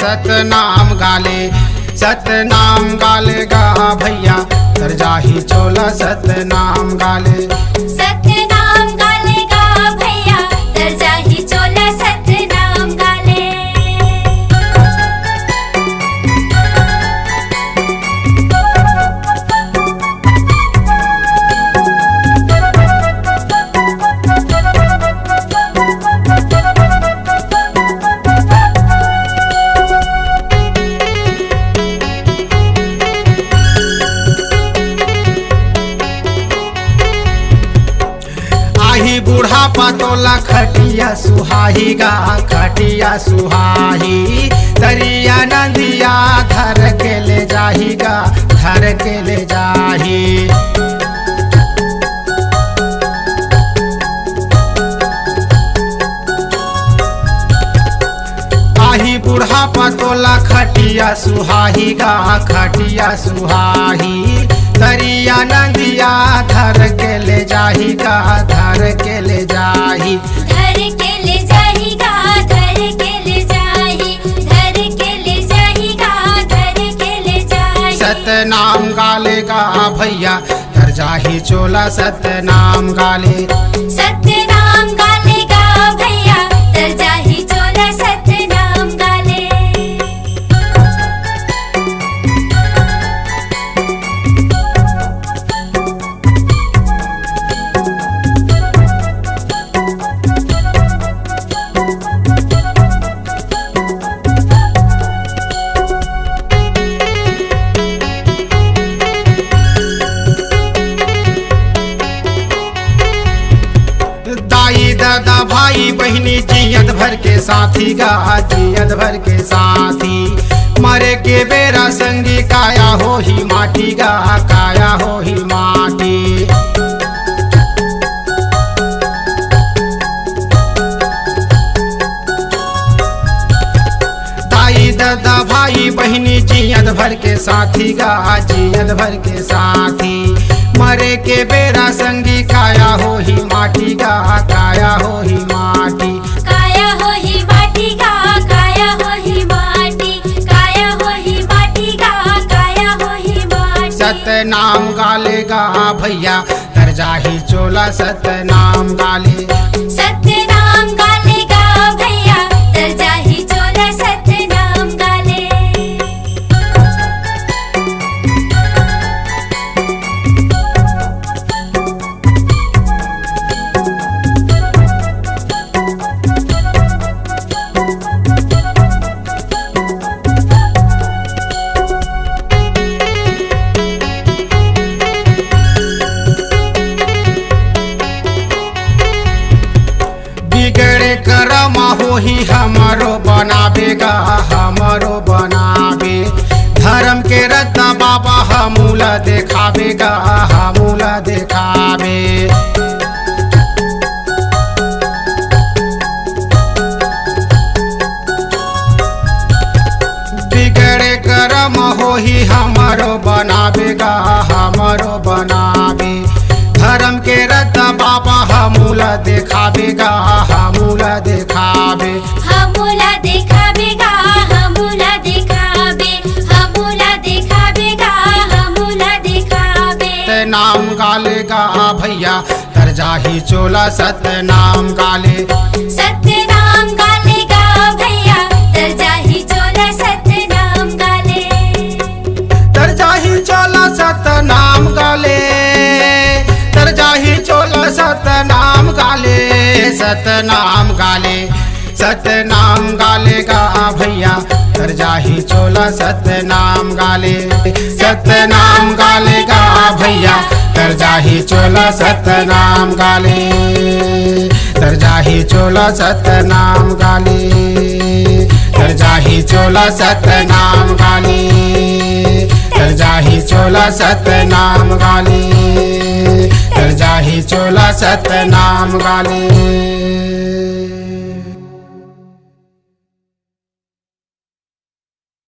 सतनाम गाले, सतनाम गाले गा भैया तर जाही चोला सतनाम गाले। सतनाम गाले गा भैया तर जाही चोला सतनाम गाले। बूढ़ा पातोला खटिया सुहाही गा खटिया सुहाही, तरिया नदिया धर के ले जाही गा धर के ले जाही। आही बूढ़ा पातोला खटिया सुहाही गा खटिया सुहाही, तरिया नदिया धर के ले जाही गा धर के ले जाही। धर के ले जाही गा धर के ले जाही, धर के ले जाही गा धर के ले जाही। सतनाम गाले गा भैया तर जाही चोला सतनाम गाले। सतनाम गाले गा भैया तर जाही चोला सतनाम गाले। दाई दादा भाई बहनी जियत भर के साथी गा जियत भर के साथी, मरे के बेरा संगी काया हो ही माटी गा काया हो ही माटी। दाई दादा भाई बहनी जियत भर के साथी गा जियत भर के साथी, मरे के बेरा संगी काया हो ही माटी गा काया हो ही माटी। काया हो ही माटी गा काया हो ही माटी, काया हो ही माटी गा काया हो ही माटी। सतनाम गाले गा भैया तर जाही चोला सतनाम गाले। सतनाम गाले गा भैया तर जाही चोला सतनाम गाले। बिगड़े करमा हो ही हमारो बनावेगा हमारो बनावे, धर्म के रत्ना बाबा हमूला देखावेगा हमूला देखावे। बिगड़े कर्म हो ही हमारो बनावेगा हमारो बनावे, धर्म के रत्ना बाबा हमूला देखावेगा हमूला देखावे। हमूला देखावेगा हमूला देखावे, हमूला देखावेगा हमूला देखावे। सतनाम गाले गा भैया तर जाही चोला सतनाम गाले। सतनाम गाले गा भैया तर जाही चोला सतनाम गाले। तर जाही चोला सतनाम गाले, तर जाही चोला सतनाम गाले। सतनाम गाले सतनाम गाले गा भैया तर जाही चोला सतनाम गाले। सतनाम गाले गा भैया तर जाही चोला सतनाम गाले, तर जाही चोला सतनाम गाले, तर जाही चोला सतनाम गाले, तर जाही चोला सतनाम गाले, तर जाही चोला सतनाम गाले।